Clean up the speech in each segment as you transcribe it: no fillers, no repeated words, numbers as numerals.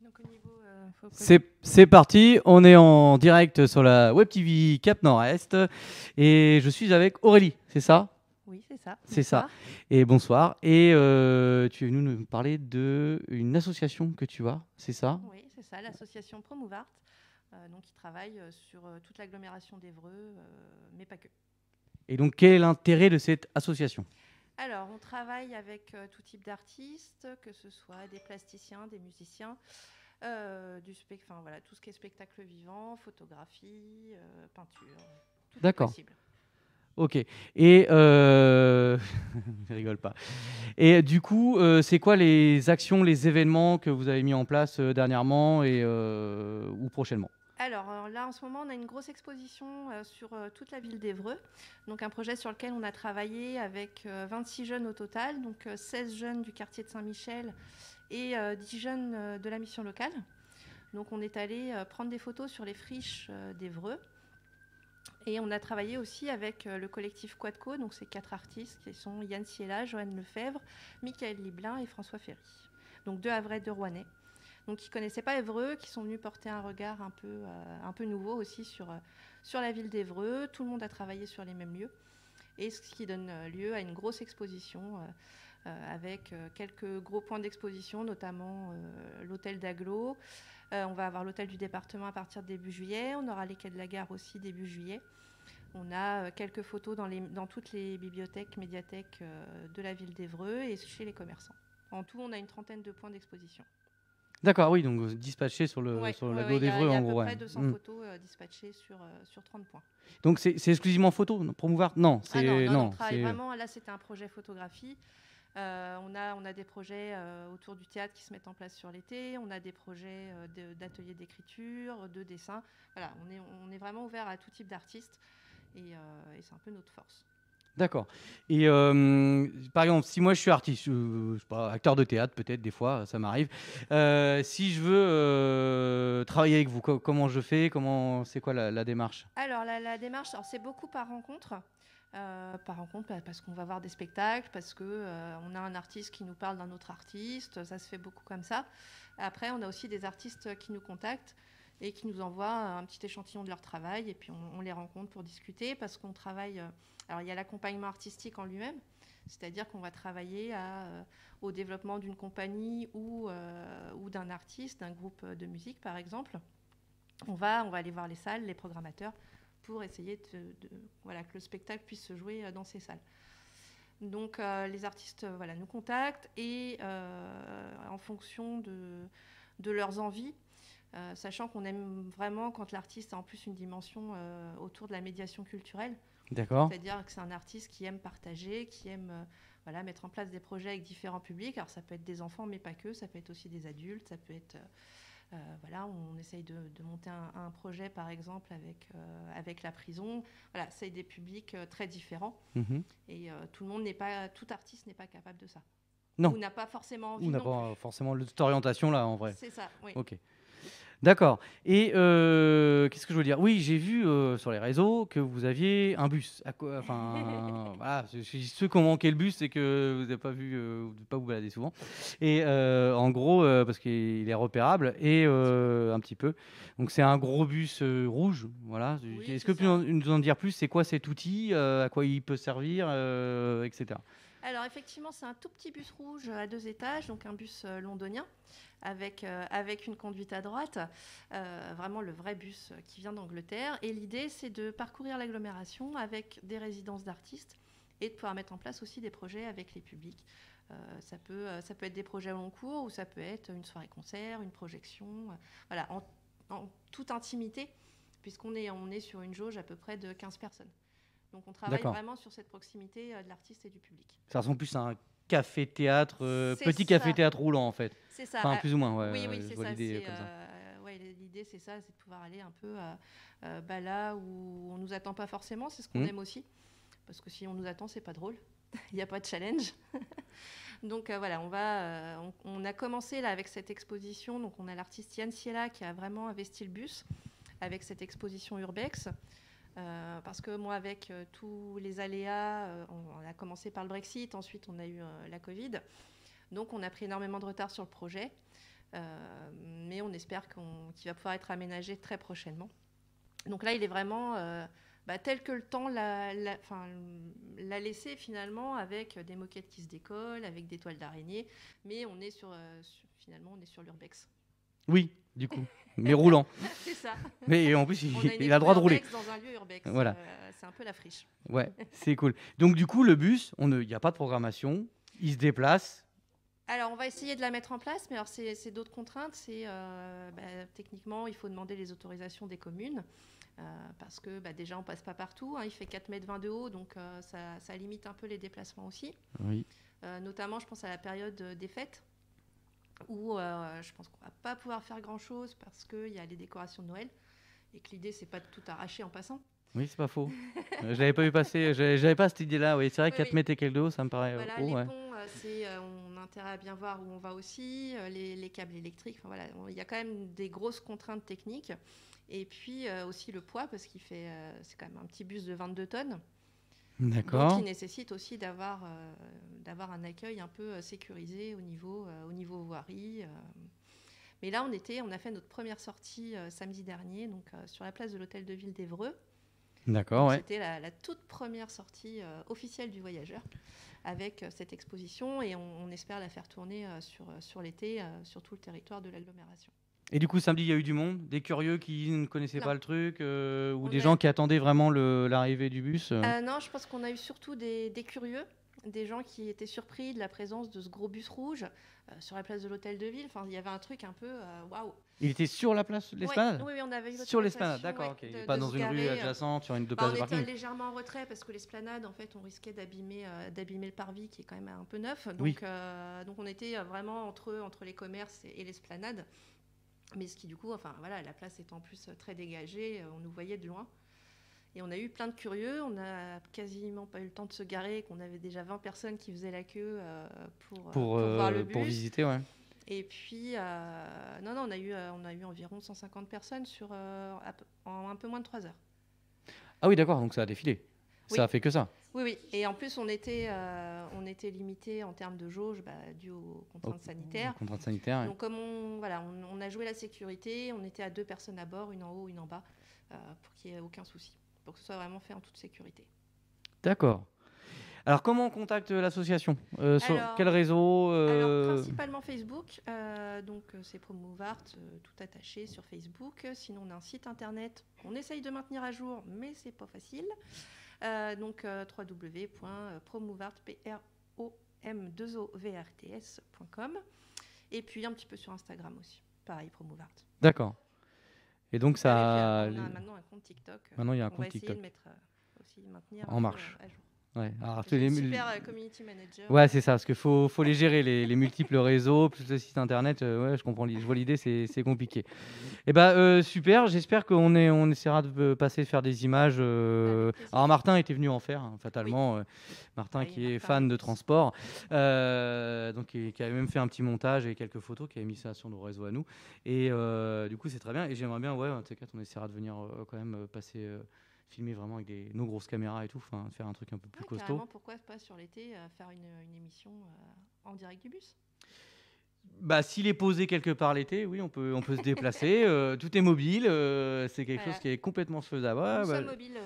Donc au niveau, C'est parti, on est en direct sur la Web TV Cap Nord-Est et je suis avec Aurélie, c'est ça? Oui, c'est ça. C'est ça. Bonsoir. Et bonsoir. Et tu es venu nous parler d'une association que tu as, c'est ça? Oui, c'est ça, l'association Promouvart, donc qui travaille sur toute l'agglomération d'Évreux, mais pas que. Et donc quel est l'intérêt de cette association? Alors, on travaille avec tout type d'artistes, que ce soit des plasticiens, des musiciens, enfin, voilà, tout ce qui est spectacle vivant, photographie, peinture, tout est D'accord. possible. Ok. Et je rigole pas. Et du coup, c'est quoi les actions, les événements que vous avez mis en place dernièrement et ou prochainement? Alors là, en ce moment, on a une grosse exposition sur toute la ville d'Évreux. Donc un projet sur lequel on a travaillé avec 26 jeunes au total, donc 16 jeunes du quartier de Saint-Michel et 10 jeunes de la mission locale. Donc on est allé prendre des photos sur les friches d'Évreux. Et on a travaillé aussi avec le collectif Quadco, donc ces 4 artistes qui sont Yann Siela, Joanne Lefebvre, Michael Liblin et François Ferry. Donc 2 Havrais, 2 Rouennais. Donc qui ne connaissaient pas Évreux, qui sont venus porter un regard un peu nouveau aussi sur la ville d'Évreux. Tout le monde a travaillé sur les mêmes lieux. Et ce qui donne lieu à une grosse exposition avec quelques gros points d'exposition, notamment l'hôtel d'Aglo. On va avoir l'hôtel du département à partir de début juillet. On aura les quais de la gare aussi début juillet. On a quelques photos dans toutes les bibliothèques, médiathèques de la ville d'Évreux et chez les commerçants. En tout, on a une trentaine de points d'exposition. D'accord, oui, donc dispatché sur Ouais, l'agglo il y d'Évreux a en à peu gros. Ouais. près 200 photos dispatchées sur 30 points. Donc c'est exclusivement photo, non, Promouvart? Non, Ah non, c'est on non, travaille c'est vraiment, là c'était un projet photographie. On a des projets autour du théâtre qui se mettent en place sur l'été, on a des projets d'ateliers d'écriture, de dessin. Voilà, on est vraiment ouvert à tout type d'artistes et c'est un peu notre force. d'accord. Et par exemple, si moi je suis artiste, je sais pas, acteur de théâtre peut-être des fois, ça m'arrive. Si je veux travailler avec vous, comment je fais? Comment c'est quoi la démarche? Alors la démarche, c'est beaucoup par rencontre parce qu'on va voir des spectacles, parce qu'on on a un artiste qui nous parle d'un autre artiste, ça se fait beaucoup comme ça. Après, on a aussi des artistes qui nous contactent et qui nous envoient un petit échantillon de leur travail et puis on les rencontre pour discuter parce qu'on travaille. Alors il y a l'accompagnement artistique en lui-même, c'est-à-dire qu'on va travailler au développement d'une compagnie ou d'un artiste, d'un groupe de musique par exemple. On va aller voir les salles, les programmateurs, pour essayer voilà, que le spectacle puisse se jouer dans ces salles. Donc les artistes voilà, nous contactent et en fonction de leurs envies, sachant qu'on aime vraiment quand l'artiste a en plus une dimension autour de la médiation culturelle, D'accord. c'est-à-dire que c'est un artiste qui aime partager, qui aime voilà, mettre en place des projets avec différents publics. Alors ça peut être des enfants, mais pas que, ça peut être aussi des adultes, ça peut être... voilà, on essaye de monter un projet, par exemple, avec la prison. Voilà, c'est des publics très différents. Mhm. Et tout artiste n'est pas capable de ça. Non, Ou n'a pas forcément ou envie n'a non pas plus. forcément cette orientation là en vrai. C'est ça, oui. Ok. D'accord. Et qu'est-ce que je veux dire? Oui, j'ai vu sur les réseaux que vous aviez un bus. Enfin, voilà, ceux qui ont manqué le bus, c'est que vous n'avez pas vu, vous devez pas vous balader souvent. Et en gros, parce qu'il est repérable et un petit peu. Donc c'est un gros bus rouge. Voilà. Oui, Est-ce c'est que tu ça. peux nous en dire plus? C'est quoi cet outil? À quoi il peut servir, etc. Alors effectivement, c'est un tout petit bus rouge à 2 étages, donc un bus londonien avec une conduite à droite, vraiment le vrai bus qui vient d'Angleterre. Et l'idée, c'est de parcourir l'agglomération avec des résidences d'artistes et de pouvoir mettre en place aussi des projets avec les publics. Ça peut être des projets au long cours ou ça peut être une soirée-concert, une projection, voilà, en toute intimité, puisqu'on est sur une jauge à peu près de 15 personnes. Donc on travaille D'accord. vraiment sur cette proximité de l'artiste et du public. Ça ressemble plus à un café-théâtre, C'est petit ça, café-théâtre roulant en fait. c'est ça. Enfin, plus ou moins, ouais, Oui, oui, je c'est vois ça. l'idée comme ça. Ouais, l'idée, c'est ça, c'est de pouvoir aller un peu là où on nous attend pas forcément. C'est ce qu'on Hmm. aime aussi, parce que si on nous attend, c'est pas drôle. Il n'y a pas de challenge. Donc voilà, on a commencé là avec cette exposition. Donc on a l'artiste Yann Siela qui a vraiment investi le bus avec cette exposition Urbex. Parce que moi, avec tous les aléas, on a commencé par le Brexit, ensuite on a eu la Covid. Donc on a pris énormément de retard sur le projet. mais on espère qu'il va pouvoir être aménagé très prochainement. Donc là, il est vraiment tel que le temps l'a laissé finalement, avec des moquettes qui se décollent, avec des toiles d'araignée, mais on est finalement on est sur l'urbex. Oui, du coup, mais roulant. C'est ça. Mais en plus, On a une il a le droit de rouler. dans un lieu urbex. Voilà. C'est un peu la friche. Ouais, c'est cool. Donc du coup, le bus, il n'y a pas de programmation, il se déplace. Alors, on va essayer de la mettre en place, mais alors c'est d'autres contraintes. Techniquement, il faut demander les autorisations des communes, parce que déjà, on passe pas partout. Il fait 4,20 m de haut, donc ça limite un peu les déplacements aussi. Oui. Notamment, je pense à la période des fêtes, où je pense qu'on va pas pouvoir faire grand-chose, parce qu'il y a les décorations de Noël, et que l'idée, c'est pas de tout arracher en passant. Oui, c'est pas faux. Je l'avais pas vu passer, j'avais pas cette idée-là. Oui, c'est vrai, 4 mètres et quelques de haut, ça me paraît voilà, haut. les Ouais. ponts, on a intérêt à bien voir où on va aussi, les câbles électriques. Voilà, il y a quand même des grosses contraintes techniques. Et puis aussi le poids, parce c'est quand même un petit bus de 22 tonnes. D'accord. Donc, il nécessite aussi d'avoir un accueil un peu sécurisé au niveau voirie. Mais là, on a fait notre première sortie samedi dernier, donc sur la place de l'hôtel de ville d'Évreux. D'accord, ouais. C'était la toute première sortie officielle du voyageur, avec cette exposition, et on espère la faire tourner sur l'été sur tout le territoire de l'agglomération. Et du coup, samedi, il y a eu du monde, des curieux qui ne connaissaient Non. pas le truc, ou des gens qui attendaient vraiment l'arrivée du bus Non, je pense qu'on a eu surtout des curieux, des gens qui étaient surpris de la présence de ce gros bus rouge sur la place de l'hôtel de ville. Enfin, il y avait un truc un peu waouh. Il était sur la place de l'esplanade? Oui, on avait eu sur l'esplanade, d'accord, ok. Il n'est pas dans une rue adjacente, sur une deux places de parking. On était légèrement en retrait, parce que l'esplanade, en fait, on risquait d'abîmer le parvis, qui est quand même un peu neuf. Donc, oui. Donc on était vraiment entre les commerces et l'esplanade. Mais ce qui, du coup, la place étant en plus très dégagée, on nous voyait de loin. Et on a eu plein de curieux, on n'a quasiment pas eu le temps de se garer, qu'on avait déjà 20 personnes qui faisaient la queue pour voir le bus. Pour visiter, ouais. Et puis, on a eu environ 150 personnes en un peu moins de 3 heures. Ah oui, d'accord, donc ça a défilé. Oui. Ça a fait que ça. Oui. Et en plus, on était limité en termes de jauge, dû aux contraintes sanitaires. Aux contraintes sanitaires, ouais. Donc, comme on a joué la sécurité, on était à 2 personnes à bord, une en haut, une en bas, pour qu'il n'y ait aucun souci, pour que ce soit vraiment fait en toute sécurité. D'accord. Alors, comment on contacte l'association sur quel réseau Alors, principalement Facebook. Donc, c'est Promouvart, tout attaché sur Facebook. Sinon, on a un site internet qu'on essaye de maintenir à jour, mais c'est pas facile. Donc, www.promouvarts.com. Et puis, un petit peu sur Instagram aussi. Pareil, Promouvart. D'accord. Et donc, ça. On a maintenant un compte TikTok. Maintenant, il y a un compte compte TikTok. On va essayer de mettre aussi, maintenir en marche. À jour. Ouais. Alors, super community manager. Ouais, c'est ça, parce qu'il faut les gérer, les multiples réseaux, plus le site internet. Ouais, je comprends, je vois l'idée, c'est compliqué. Et super, j'espère qu'on essaiera de passer faire des images. Alors, Martin était venu en faire, fatalement. Oui. Martin, qui est fan de transport, donc qui avait même fait un petit montage et quelques photos, qui avait mis ça sur nos réseaux à nous. Et du coup, c'est très bien. Et j'aimerais bien, ouais, on essaiera de venir quand même passer. Filmer vraiment avec nos grosses caméras et tout, faire un truc un peu plus costaud. Carrément, pourquoi pas sur l'été faire une émission en direct du bus? S'il est posé quelque part l'été, oui, on peut se déplacer. Tout est mobile, c'est quelque chose qui est complètement faisable. Nous sommes mobiles.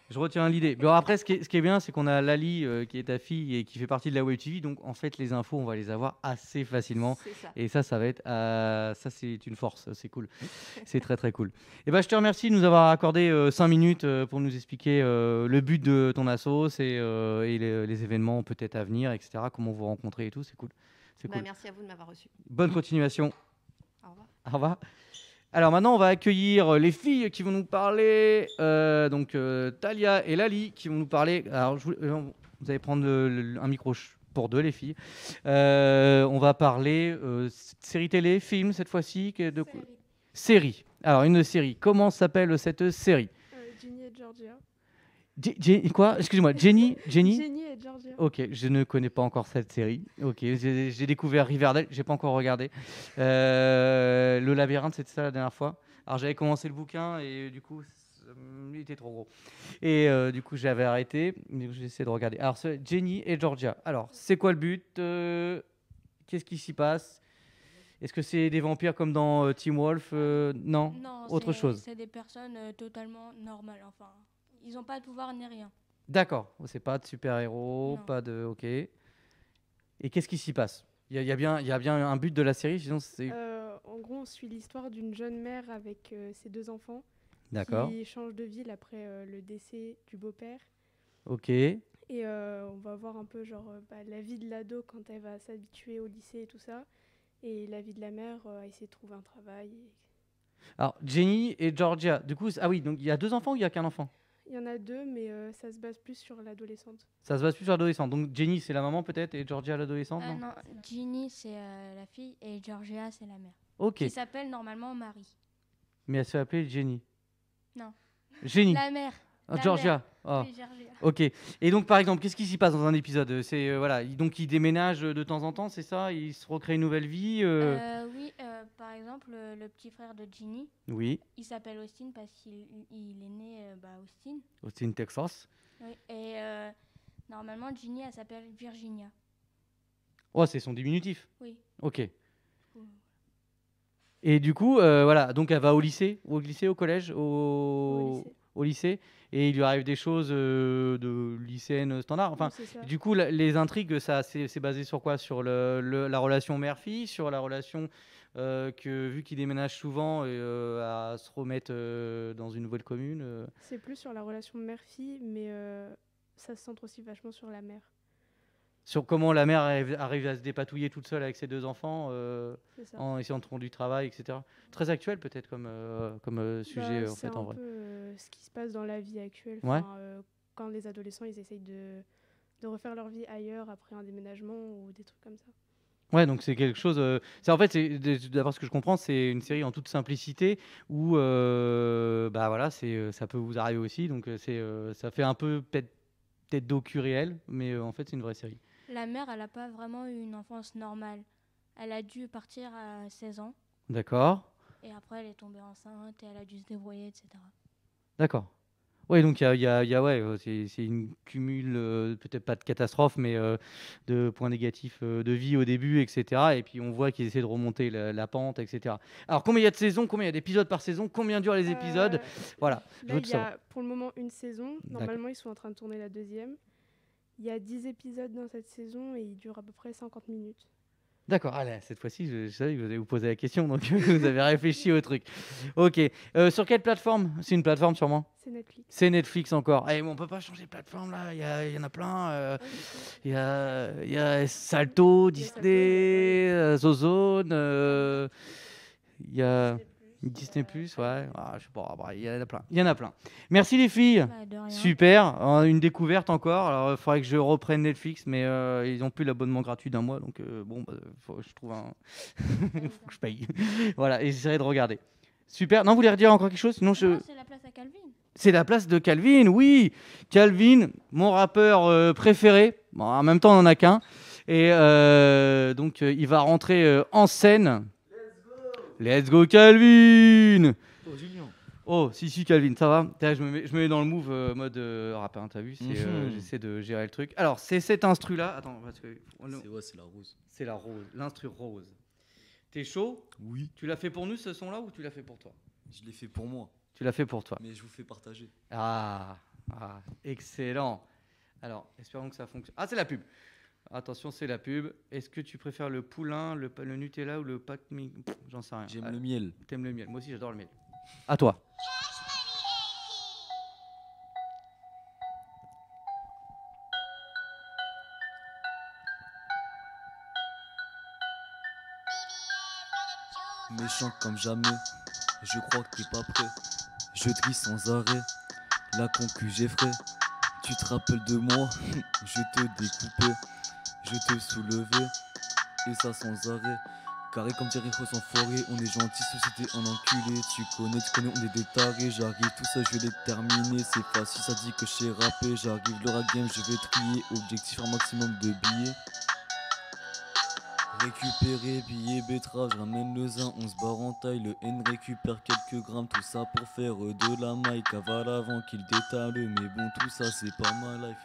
Je retiens l'idée. Bon, après, ce qui est bien, c'est qu'on a Lali, qui est ta fille et qui fait partie de la Web TV. Donc, en fait, les infos, on va les avoir assez facilement. C'est ça. Et ça va être... ça, c'est une force. C'est cool. C'est très, très cool. Et je te remercie de nous avoir accordé 5 minutes pour nous expliquer le but de ton assos et les événements peut-être à venir, etc. Comment vous rencontrez et tout. C'est cool. Cool. Merci à vous de m'avoir reçu. Bonne continuation. Au revoir. Au revoir. Alors maintenant, on va accueillir les filles qui vont nous parler. Donc Talia et Lali qui vont nous parler. Alors vous allez prendre un micro pour deux, les filles. On va parler série télé, film cette fois-ci. Série. Alors une série. Comment s'appelle cette série? Ginny et Georgia. Quoi? Excusez-moi, Jenny Ginny et Georgia. Ok, je ne connais pas encore cette série. Ok, j'ai découvert Riverdale, j'ai pas encore regardé. Le Labyrinthe, c'était ça la dernière fois. Alors j'avais commencé le bouquin et du coup, il était trop gros. Et du coup, j'avais arrêté. Mais j'essaie de regarder. Alors, Jenny et Georgia. Alors, c'est quoi le but? Qu'est-ce qui s'y passe? Est-ce que c'est des vampires comme dans Teen Wolf Non, Non, autre chose. c'est des personnes totalement normales. Enfin, ils n'ont pas de pouvoir ni rien. D'accord, c'est pas de super-héros, Non. pas de... Ok. Et qu'est-ce qui s'y passe? Il y a bien un but de la série, sinon c'est... En gros, on suit l'histoire d'une jeune mère avec ses 2 enfants D'accord, qui changent de ville après le décès du beau-père. ok. Et on va voir un peu la vie de l'ado quand elle va s'habituer au lycée et tout ça. Et la vie de la mère à essayer de trouver un travail. Alors, Jenny et Georgia, du coup, ah oui, donc il y a 2 enfants ou il y a qu'un enfant? Il y en a 2, mais ça se base plus sur l'adolescente. Ça se base plus sur l'adolescent. Donc Jenny, c'est la maman peut-être, et Georgia, l'adolescente, non? Non, Ginny, c'est la fille et Georgia, c'est la mère. Ok, Qui s'appelle normalement Marie. mais elle se fait appeler Jenny. Non. Jenny. La mère. Ah, la Georgia. Ah, Oui, Georgia. ok. Et donc, par exemple, qu'est-ce qui s'y passe dans un épisode? C'est voilà, donc il déménage de temps en temps, c'est ça? Il se recrée une nouvelle vie Oui, par exemple, le petit frère de Ginny, Oui, il s'appelle Austin parce qu'il est né à Austin. Austin, Texas. Oui. Et normalement, Ginny, elle s'appelle Virginia. Oh, c'est son diminutif. Oui. Ok. Cool. Et du coup, voilà, donc elle va au lycée, au collège, au lycée, et il lui arrive des choses de lycéenne standard. Enfin, Oui, c'est ça. du coup, les intrigues, ça, c'est basé sur quoi? Sur la relation mère-fille, sur la relation que, vu qu'il déménage souvent, à se remettre dans une nouvelle commune. C'est plus sur la relation mère-fille, mais ça se centre aussi vachement sur la mère. Sur comment la mère arrive à se dépatouiller toute seule avec ses 2 enfants, C'est ça. en essayant de trouver du travail, etc. Très actuel peut-être comme sujet en C'est fait en un vrai. peu ce qui se passe dans la vie actuelle. Ouais. Enfin, quand les adolescents ils essayent de refaire leur vie ailleurs après un déménagement ou des trucs comme ça. Ouais, donc c'est quelque chose. C'est en fait, d'après ce que je comprends, c'est une série en toute simplicité où, bah voilà, ça peut vous arriver aussi. Donc ça fait un peu peut-être docu réel, mais en fait c'est une vraie série. La mère, elle n'a pas vraiment eu une enfance normale. Elle a dû partir à 16 ans. D'accord, Et après, elle est tombée enceinte et elle a dû se débrouiller, etc. d'accord. Oui, donc ouais, c'est une cumul, peut-être pas de catastrophe, mais de points négatifs de vie au début, etc. Et puis on voit qu'ils essaient de remonter la pente, etc. Alors combien il y a de saisons, combien il y a d'épisodes par saison, combien durent les épisodes? Voilà, je Là, veux il tout y savoir. a pour le moment une saison. D'accord. Normalement, ils sont en train de tourner la 2e. Il y a 10 épisodes dans cette saison et ils durent à peu près 50 minutes. D'accord, allez, cette fois-ci, je savais que vous allez vous poser la question, donc vous avez réfléchi au truc. Ok, sur quelle plateforme? C'est une plateforme sûrement? C'est Netflix. C'est Netflix encore. Eh, mais on peut pas changer de plateforme là, il y en a plein. Il y a Salto, Il y a Salto, Disney, Zozone, il y a Disney+, ouais. Ah, je sais pas, bah, il y en a plein. Il y en a plein. Merci les filles. Bah, de rien. Super, une découverte encore. Alors, il faudrait que je reprenne Netflix, mais ils n'ont plus l'abonnement gratuit d'un mois, donc bon, je trouve un. Faut que je paye. Voilà, et j'essaierai de regarder. Super. Non, vous voulez redire encore quelque chose? Sinon, Non, c'est la place à Calvin. c'est la place de Calvin, oui. Calvin, mon rappeur préféré. Bon, en même temps, on n'en a qu'un. Et donc, il va rentrer en scène. Let's go Calvin! Oh, Julien. Oh, si, Calvin, ça va? Je me mets dans le move mode rap, hein, t'as vu? Mhm. J'essaie de gérer le truc. Alors, c'est cet instru-là. Attends, parce que C'est la rose. c'est la rose, l'instru rose. T'es chaud? Oui, Tu l'as fait pour nous ce son-là ou tu l'as fait pour toi? je l'ai fait pour moi, Tu l'as fait pour toi. mais je vous fais partager. Ah, excellent. Alors, espérons que ça fonctionne. Ah, c'est la pub. Attention, c'est la pub. Est-ce que tu préfères le poulain, le Nutella ou le pack J'en sais rien. J'aime le miel. T'aimes le miel. Moi aussi, j'adore le miel. À toi. Méchant comme jamais, je crois que t'es pas prêt. Je trie sans arrêt, la concu j'effraie. Tu te rappelles de moi, je te découpais, je te soulevais, et ça sans arrêt. Carré comme dirait Rose en forêt, on est gentil, société en enculé. Tu connais, on est des tarés. J'arrive, tout ça je vais les terminer. C'est facile, ça dit que je sais rapper. J'arrive, le rap game, je vais trier. Objectif un maximum de billets. Récupérer billets betterave, je ramène le zin, on se barre en taille, le N récupère quelques grammes, tout ça pour faire de la maille, cavale avant qu'il détale, mais bon tout ça c'est pas ma life.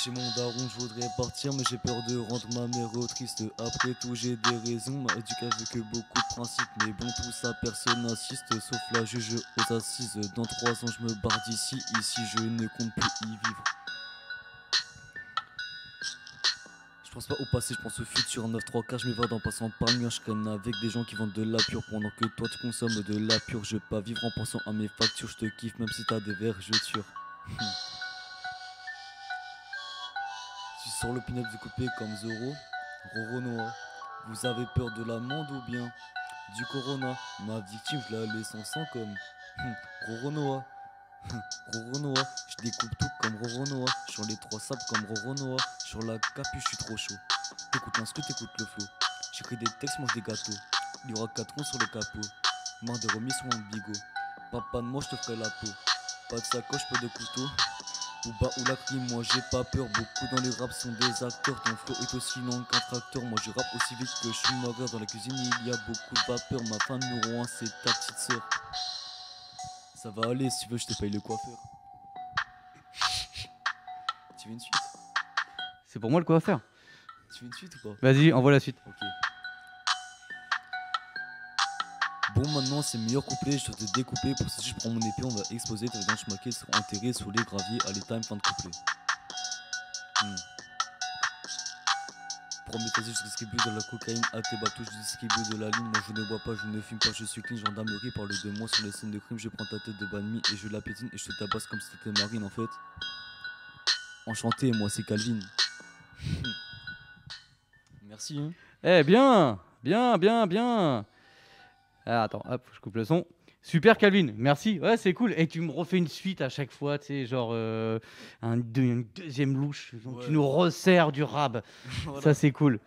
Chez mon daron, je voudrais partir, mais j'ai peur de rendre ma mère triste. Après tout, j'ai des raisons. M'a éduqué avec beaucoup de principes, mais bon, tout ça, personne n'assiste, sauf la juge aux assises. Dans 3 ans, je me barre d'ici. Ici, je ne compte plus y vivre. Je pense pas au passé, je pense au futur. 9-3-4, je m'évade en passant par le mur. Je traîne avec des gens qui vendent de la pure. Pendant que toi, tu consommes de la pure. Je vais pas vivre en pensant à mes factures. Je te kiffe, même si t'as des vergetures. Tu sors l'opinion du coupé comme Zoro, Roro Noah. Vous avez peur de l'amende ou bien du corona? Ma victime, je la laisse en sang comme Roro Noah. Roro Noah, je découpe tout comme Roro Noah. Sur les 3 sables comme Roro Noah. Sur la capuche, je suis trop chaud. T'écoutes un scout, t'écoutes le flow. J'écris des textes, mange des gâteaux. Il y aura 4 ronds sur le capot. Marre de remis sur mon bigot. Papa de moi, je te ferai la peau. Pas de sacoche, pas de couteau. Ou bas ou la crime, moi j'ai pas peur. Beaucoup dans les raps sont des acteurs. Ton flow est aussi long qu'un tracteur. Moi je rappe aussi vite que je suis Schumacher. Dans la cuisine il y a beaucoup de vapeur. Ma femme numéro 1 c'est ta petite sœur. Ça va aller, si tu veux je te paye le coiffeur. Tu veux une suite? C'est pour moi le coiffeur. Tu veux une suite ou pas? Vas-y, envoie la suite. Ok. Bon maintenant c'est le meilleur couplet, je dois te découper. Pour ça je prends mon épée, on va exploser. Tes vidanges maquées seront enterrées sous les graviers. Allez time, fin de couplet. Premier phase, je distribue de la cocaïne à tes bateaux, je distribue de la ligne. Moi je ne bois pas, je ne fume pas, je suis clean. Gendarmerie parle de moi sur les scènes de crime. Je prends ta tête de banh mi et je la pétine. Et je te tabasse comme si t'étais Marine en fait. Enchanté, moi c'est Calvin. Merci hein. Eh bien, bien, bien, bien. Ah, attends, hop, je coupe le son. Super Calvin, merci. Ouais, c'est cool. Et tu me refais une suite à chaque fois, tu sais, genre une deuxième louche. Donc Ouais. tu nous resserres du rab. Voilà. Ça, c'est cool.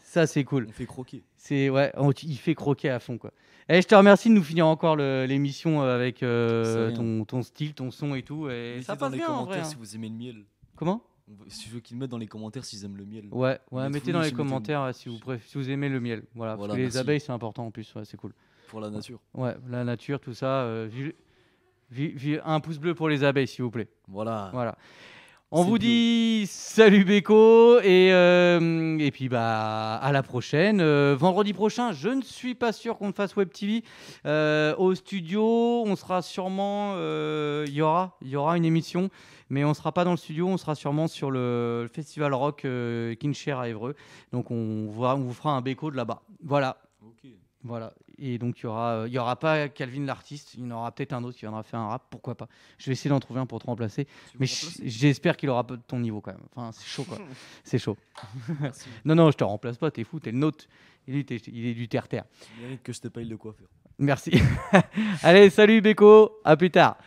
Ça, c'est cool. On fait croquer. C'est ouais, il fait croquer à fond quoi. Et je te remercie de nous finir encore l'émission avec rien. ton style, ton son et tout. Et Mettez ça dans passe les bien en commentaires vrai. si vous aimez le miel. Comment? Si je veux qu'ils mettent dans les commentaires s'ils aiment le miel. Ouais, Mettez mettez oui, dans les si mettez commentaires oui. si vous aimez le miel. Voilà, Voilà, parce que les merci. abeilles c'est important en plus. Ouais, c'est cool. Pour la nature. Ouais, la nature, tout ça. Un pouce bleu pour les abeilles, s'il vous plaît. Voilà. Voilà. On C'est vous bio. dit salut Beko et puis bah à la prochaine. Vendredi prochain, je ne suis pas sûr qu'on fasse Web TV au studio. On sera sûrement, il y aura une émission, mais on sera pas dans le studio. On sera sûrement sur le festival rock Kinshare à Évreux. Donc on vous fera un Beko de là-bas. Voilà. Ok. Voilà, et donc il y aura pas Calvin l'artiste, il y en aura peut-être un autre qui viendra faire un rap, pourquoi pas. Je vais essayer d'en trouver un pour te remplacer, Tu veux mais me remplacer j'espère qu'il aura pas de ton niveau quand même. Enfin, c'est chaud quoi, c'est chaud. Merci. Non, je te remplace pas, t'es fou, t'es le nôtre. Il est du terre-terre. Tu mérites que je te paye le coiffeur. Merci. Allez, salut Beko, à plus tard.